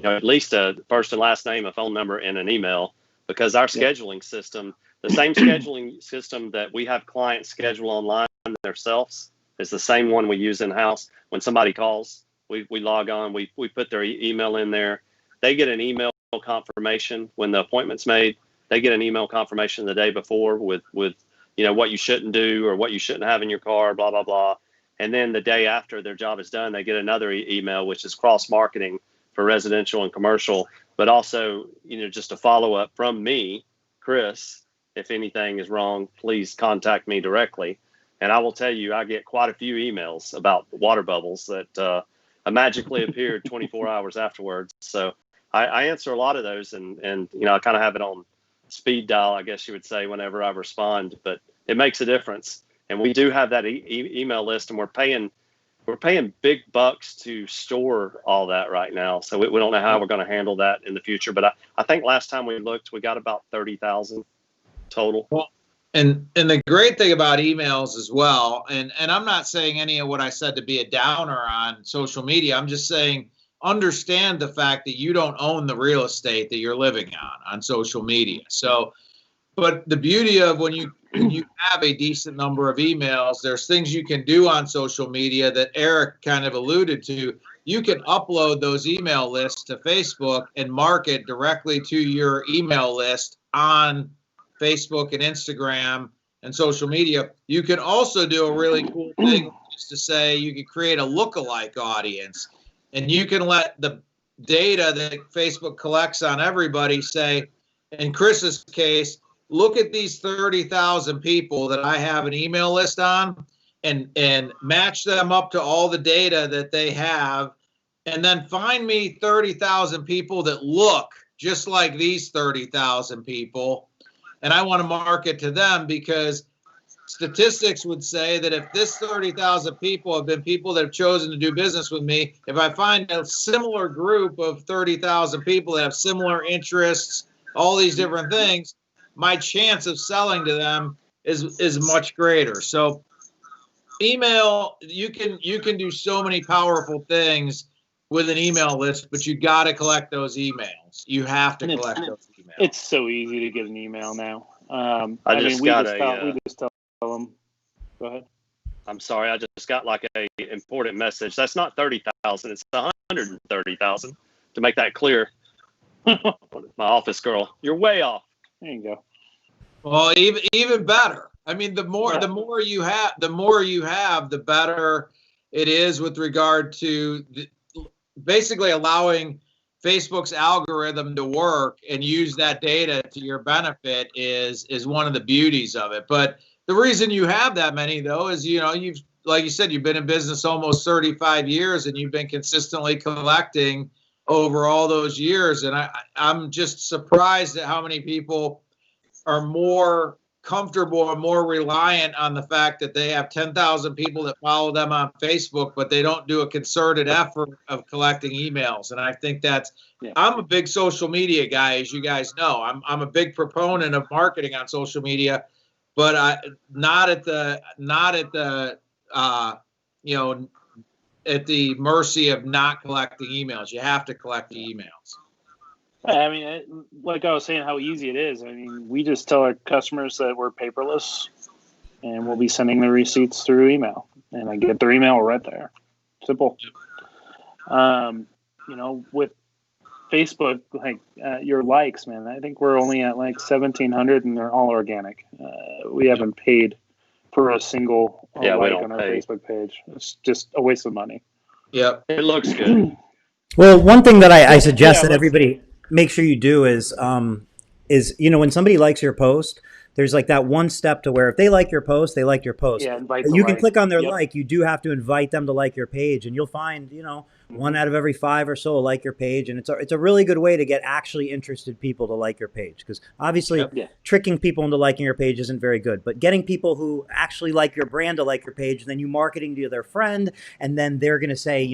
at least a first and last name, a phone number, and an email, because our scheduling system, the same scheduling system that we have clients schedule online themselves, is the same one we use in-house. When somebody calls, we log on, we put their email in there. They get an email confirmation when the appointment's made. They get an email confirmation the day before with what you shouldn't do or what you shouldn't have in your car, blah, blah, blah. And then the day after their job is done, they get another email, which is cross-marketing for residential and commercial, but also, just a follow-up from me, Chris. If anything is wrong, please contact me directly. And I will tell you, I get quite a few emails about water bubbles that magically appeared 24 hours afterwards. So I answer a lot of those, and I kind of have it on speed dial, I guess you would say, whenever I respond, but it makes a difference. And we do have that email list, and we're paying big bucks to store all that right now. So we don't know how we're going to handle that in the future. But I think last time we looked, we got about 30,000 total. Well, And the great thing about emails as well, and I'm not saying any of what I said to be a downer on social media. I'm just saying understand the fact that you don't own the real estate that you're living on social media. So, but the beauty of when you have a decent number of emails, there's things you can do on social media that Eric kind of alluded to. You can upload those email lists to Facebook and market directly to your email list on Facebook and Instagram and social media. You can also do a really cool thing, just to say you can create a lookalike audience, and you can let the data that Facebook collects on everybody say, in Chris's case, look at these 30,000 people that I have an email list on, and match them up to all the data that they have, and then find me 30,000 people that look just like these 30,000 people. And I want to market to them, because statistics would say that if this 30,000 people have been people that have chosen to do business with me, if I find a similar group of 30,000 people that have similar interests, all these different things, my chance of selling to them is much greater. So email, you can do so many powerful things with an email list, but you got to collect those emails. You have to collect those emails. It's so easy to get an email now. I just we just tell them. Go ahead. I'm sorry, I just got like a important message. That's not 30,000, it's 130,000. To make that clear, my office girl, you're way off. There you go. Well, even better. I mean, the more you have, the better it is with regard to basically allowing Facebook's algorithm to work and use that data to your benefit is one of the beauties of it. But the reason you have that many, though, is, you've, like you said, you've been in business almost 35 years, and you've been consistently collecting over all those years. And I'm just surprised at how many people are more comfortable and more reliant on the fact that they have 10,000 people that follow them on Facebook, but they don't do a concerted effort of collecting emails. And I think I'm a big social media guy, as you guys know. I'm a big proponent of marketing on social media, but not at the mercy of not collecting emails. You have to collect the emails. I mean, like I was saying, how easy it is. I mean, we just tell our customers that we're paperless, and we'll be sending the receipts through email, and I get their email right there. Simple. With Facebook, like your likes, man, I think we're only at like 1,700, and they're all organic. We haven't paid for a single like on our Facebook page. It's just a waste of money. Yep, it looks good. Well, one thing that I suggest that everybody make sure you do is when somebody likes your post, there's like that one step to where if they like your post, they like your post. Yeah, you can click on their like. You do have to invite them to like your page, and you'll find, one out of every 5 or so will like your page. And it's a really good way to get actually interested people to like your page, because obviously tricking people into liking your page isn't very good. But getting people who actually like your brand to like your page, and then you marketing to their friend, and then they're going to say,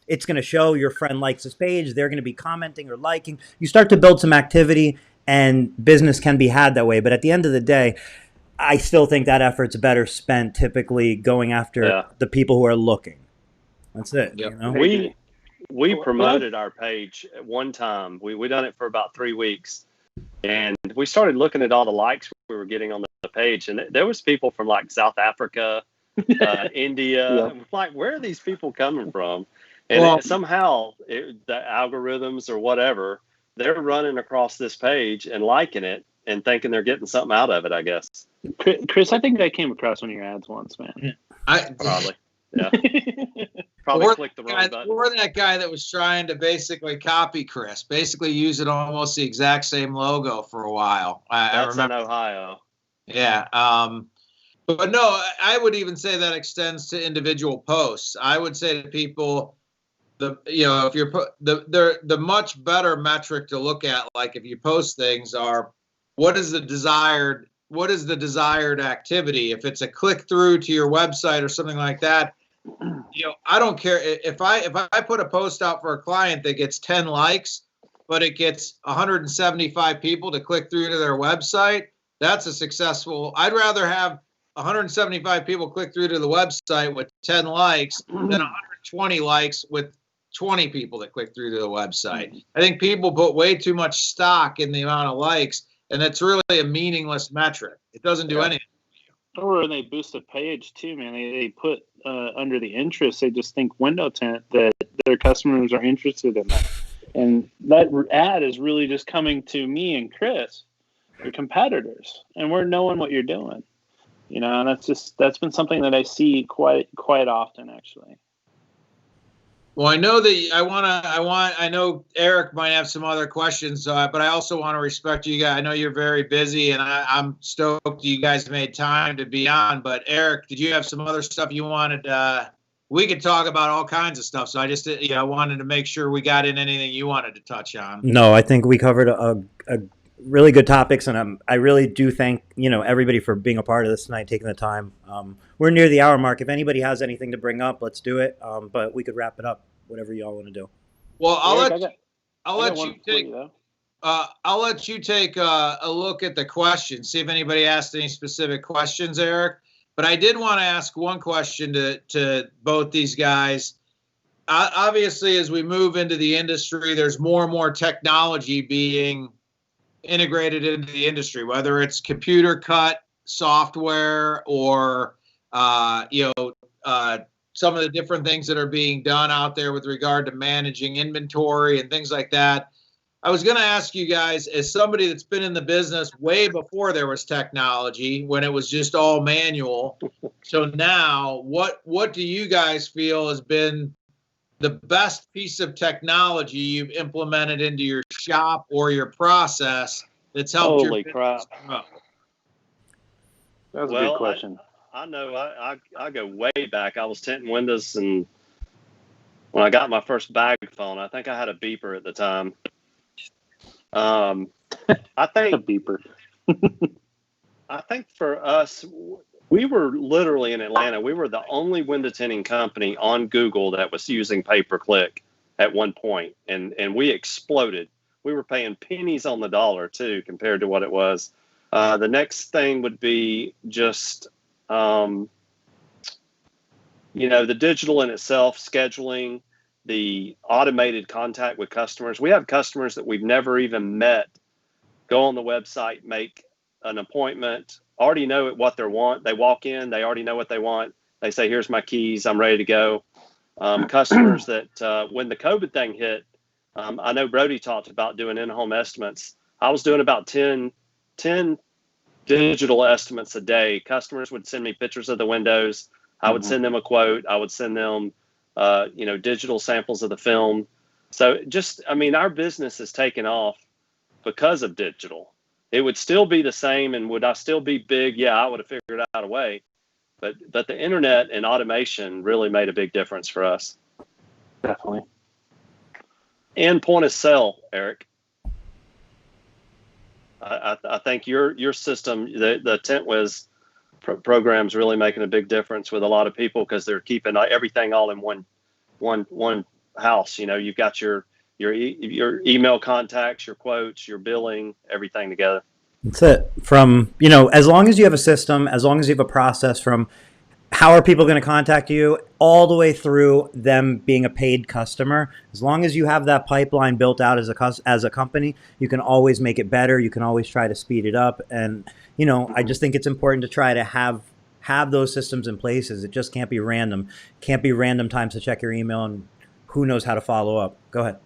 it's going to show your friend likes this page. They're going to be commenting or liking. You start to build some activity, and business can be had that way. But at the end of the day, I still think that effort's better spent typically going after the people who are looking. That's it. Yep. We promoted our page at one time. We done it for about 3 weeks, and we started looking at all the likes we were getting on the page, and there was people from like South Africa, India. Like, where are these people coming from? And somehow the algorithms or whatever, they're running across this page and liking it and thinking they're getting something out of it, I guess. Chris, I think I came across one of your ads once, man. Probably. Yeah. Probably clicked the wrong button. Or that guy that was trying to basically copy Chris, basically using almost the exact same logo for a while. I remember. In Ohio. Yeah. But no, I would even say that extends to individual posts. I would say to people, if you're the much better metric to look at, like if you post things, are what is the desired activity? If it's a click through to your website or something like that, I don't care if I put a post out for a client that gets 10 likes, but it gets 175 people to click through to their website. that's a successful. I'd rather have 175 people click through to the website with 10 likes than 120 likes with 20 people that click through to the website. I think people put way too much stock in the amount of likes, and it's really a meaningless metric. It doesn't do anything. Or when they boost a page too, man, they put under the interest, they just think window tint that their customers are interested in that. And that ad is really just coming to me and Chris, your competitors, and we're knowing what you're doing. You know, and that's been something that I see quite often, actually. Well, I know that I know Eric might have some other questions, but I also want to respect you guys. I know you're very busy, and I'm stoked you guys made time to be on. But Eric, did you have some other stuff you wanted? We could talk about all kinds of stuff. So I just, wanted to make sure we got in anything you wanted to touch on. No, I think we covered a really good topics, and I really do thank everybody for being a part of this tonight, taking the time. We're near the hour mark. If anybody has anything to bring up, let's do it. But we could wrap it up, whatever y'all want to do. Well, I'll let you take a look at the questions. See if anybody asked any specific questions, Eric. But I did want to ask one question to both these guys. Obviously, as we move into the industry, there's more and more technology being integrated into the industry, whether it's computer cut software or some of the different things that are being done out there with regard to managing inventory and things like that. I was going to ask you guys, as somebody that's been in the business way before there was technology, when it was just all manual. So now, what do you guys feel has been the best piece of technology you've implemented into your shop or your process that's helped your business grow? That's a good question. I know I go way back. I was tinting windows, and when I got my first bag phone, I think I had a beeper at the time. I think a beeper. I think for us, we were literally in Atlanta. We were the only window tinting company on Google that was using pay-per-click at one point, and we exploded. We were paying pennies on the dollar too, compared to what it was. The next thing would be just, the digital in itself, scheduling, the automated contact with customers. We have customers that we've never even met, go on the website, make an appointment, already know what they want. They walk in, they already know what they want. They say, here's my keys, I'm ready to go. Customers that when the COVID thing hit, I know Brody talked about doing in-home estimates. I was doing about 10 digital estimates a day. Customers would send me pictures of the windows. I would send them a quote. I would send them, digital samples of the film. So our business has taken off because of digital. It would still be the same, and would I still be big? Yeah, I would have figured out a way. But the internet and automation really made a big difference for us. Definitely. And point of sale, Eric. I think your system, the Tint Wiz program, is really making a big difference with a lot of people, because they're keeping everything all in one house. You've got your email contacts, your quotes, your billing, everything together. That's it. From, as long as you have a system, as long as you have a process, from how are people going to contact you all the way through them being a paid customer, as long as you have that pipeline built out as a company, you can always make it better. You can always try to speed it up. And, I just think it's important to try to have those systems in places. It just can't be random. Can't be random times to check your email, and who knows how to follow up. Go ahead.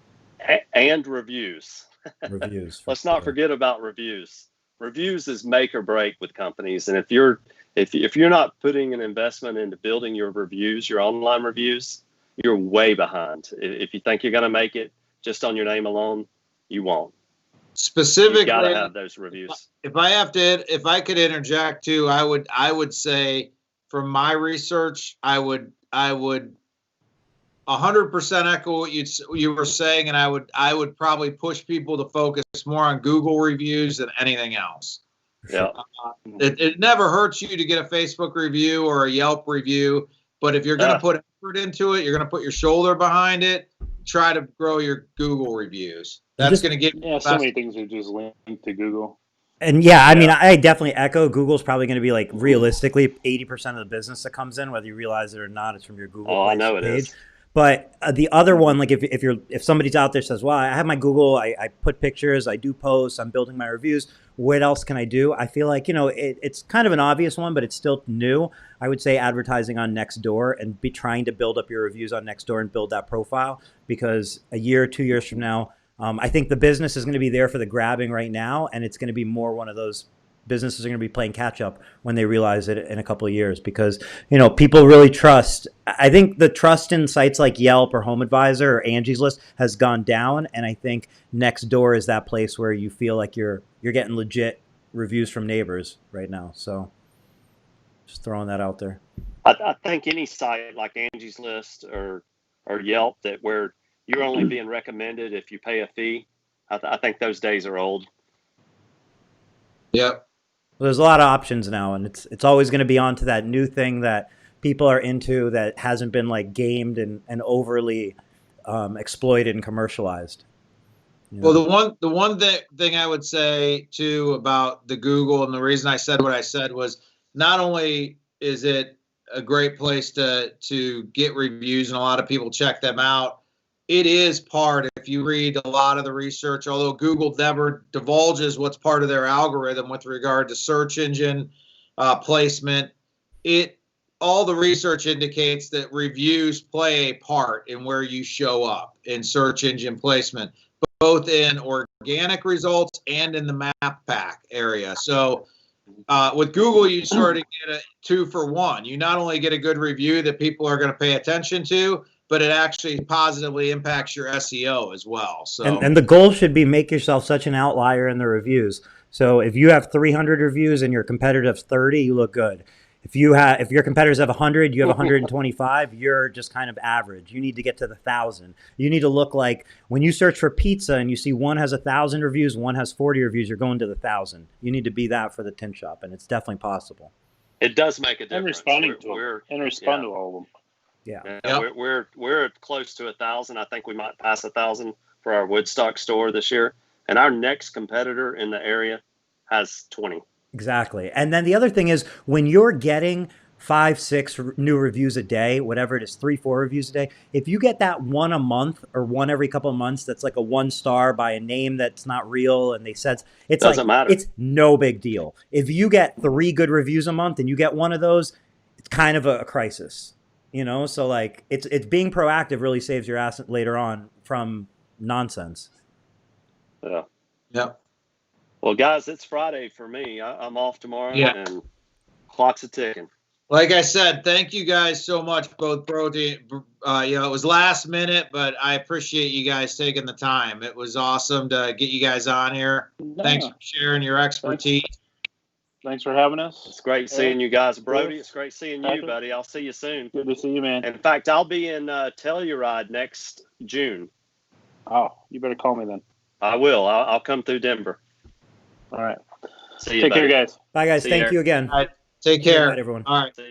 And reviews. Reviews. Let's not forget about reviews. Reviews is make or break with companies. And if you're not putting an investment into building your reviews, your online reviews, you're way behind. If you think you're going to make it just on your name alone, you won't. Specifically, you got to have those reviews. If I could interject too, I would say, from my research, I would 100% echo what you were saying, and I would probably push people to focus more on Google reviews than anything else. Yeah. It never hurts you to get a Facebook review or a Yelp review, but if you're going to put effort into it, you're going to put your shoulder behind it, try to grow your Google reviews. That's going to give you so many things are just linked to Google. And yeah, I mean, I definitely echo. Google's probably going to be like realistically 80% of the business that comes in, whether you realize it or not, it's from your Google Oh, I know it page. is. But the other one, like if somebody's out there says, "Well, I have my Google, I put pictures, I do posts, I'm building my reviews. What else can I do?" I feel like it's kind of an obvious one, but it's still new. I would say advertising on Nextdoor and be trying to build up your reviews on Nextdoor and build that profile, because a year, 2 years from now, I think the business is going to be there for the grabbing right now, and it's going to be more one of those businesses are going to be playing catch up when they realize it in a couple of years, because people really trust. I think the trust in sites like Yelp or HomeAdvisor or Angie's List has gone down, and I think Nextdoor is that place where you feel like you're getting legit reviews from neighbors right now. So just throwing that out there. I think any site like Angie's List or Yelp that where you're only being recommended if you pay a fee, I think those days are old. Yep. Well, there's a lot of options now, and it's always going to be on to that new thing that people are into that hasn't been like gamed and overly exploited and commercialized. Well, the one thing I would say too about the Google, and the reason I said what I said was, not only is it a great place to get reviews, and a lot of people check them out, it is part, if you read a lot of the research, although Google never divulges what's part of their algorithm with regard to search engine placement, all the research indicates that reviews play a part in where you show up in search engine placement, both in organic results and in the map pack area. So with Google, you sort of get a 2-for-1. You not only get a good review that people are going to pay attention to, but it actually positively impacts your SEO as well. So and the goal should be make yourself such an outlier in the reviews. So if you have 300 reviews and your competitor has 30, you look good. If your competitors have 100, you have 125, you're just kind of average. You need to get to the 1,000. You need to look like when you search for pizza and you see one has 1,000 reviews, one has 40 reviews, you're going to the 1,000. You need to be that for the Tint Shop, and it's definitely possible. It does make a difference. And responding to all of them. Yeah. Yep. We're close to 1,000. I think we might pass 1,000 for our Woodstock store this year, and our next competitor in the area has 20. Exactly. And then the other thing is, when you're getting 5, 6 new reviews a day, whatever it is, 3, 4 reviews a day, if you get that one a month or one every couple of months that's like a 1-star by a name that's not real, and they said it's doesn't matter. It's no big deal. If you get 3 good reviews a month and you get one of those, it's kind of a crisis. So like it's being proactive really saves your ass later on from nonsense. Yeah. Yep. Well, guys, it's Friday for me. I'm off tomorrow, and clock's a ticking. Like I said, thank you guys so much, both Brody. It was last minute, but I appreciate you guys taking the time. It was awesome to get you guys on here. Yeah. Thanks for sharing your expertise. Thanks for having us. It's great seeing you guys, Brody. It's great seeing you, buddy. I'll see you soon. Good to see you, man. In fact, I'll be in Telluride next June. Oh, you better call me then. I will. I'll come through Denver. All right. See you. Take care, guys. Bye, guys. Thank you again. All right. Take care, everyone. All right. See you.